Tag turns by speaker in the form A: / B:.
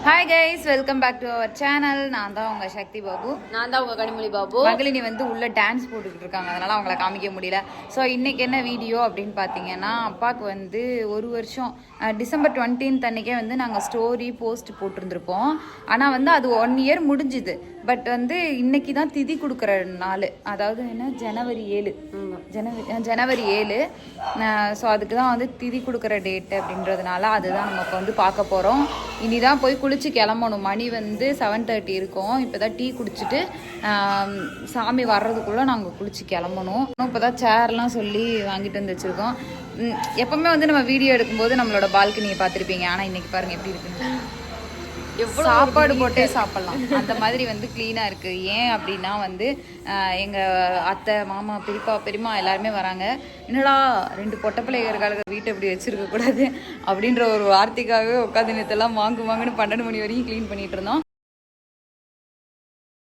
A: Hi guys, welcome back to our channel. நான் தான் உங்கள் சக்தி பாபு.
B: நான் தான் உங்கள் கனிமொழி பாபு.
A: மகளினி வந்து உள்ள டான்ஸ் போட்டுக்கிட்டு இருக்காங்க, அதனால் அவங்கள காமிக்க முடியல. ஸோ இன்றைக்கி என்ன வீடியோ அப்படின்னு பார்த்தீங்கன்னா, அப்பாவுக்கு வந்து ஒரு வருஷம் டிசம்பர் 20 அன்றைக்கே வந்து நாங்கள் ஸ்டோரி போஸ்ட் போட்டிருந்துருப்போம். ஆனால் வந்து அது 1 இயர் முடிஞ்சுது. பட் வந்து இன்னைக்கு தான் திதி கொடுக்குற நாள், அதாவது என்ன ஜனவரி 7 ஜனவரி 7. ஸோ அதுக்கு தான் வந்து திதி கொடுக்குற டேட்டு அப்படின்றதுனால அதுதான் நமக்கு வந்து பார்க்க போகிறோம். இனிதான் போய் குளிச்சு கிளம்பணும். மணி வந்து 7:30 இருக்கும். இப்போ தான் டீ குடிச்சிட்டு சாமி வர்றதுக்குள்ளே நாங்கள் குளிச்சு கிளம்பணும். இப்போ தான் சேர்லாம் சொல்லி வாங்கிட்டு வந்து வச்சுருக்கோம். எப்போவுமே வந்து நம்ம வீடியோ எடுக்கும்போது நம்மளோட பால்கனியை பார்த்துருப்பீங்க. ஆனால் இன்றைக்கி பாருங்கள் எப்படி இருக்குன்னு. சாப்பாடு போட்டே சாப்பிட்லாம், அந்த மாதிரி வந்து க்ளீனாக இருக்குது. ஏன் அப்படின்னா வந்து எங்கள் அத்தை, மாமா, பெரியம்மா எல்லாருமே வராங்க. என்னடா 2 பொட்டை பிள்ளைகளுக்காக வீட்டை இப்படி வச்சுருக்கக்கூடாது அப்படின்ற ஒரு வார்த்தைக்காகவே உட்காந்து நேரத்தெல்லாம் வாங்குன்னு 12 மணி வரையும் க்ளீன் பண்ணிகிட்டு இருந்தோம்.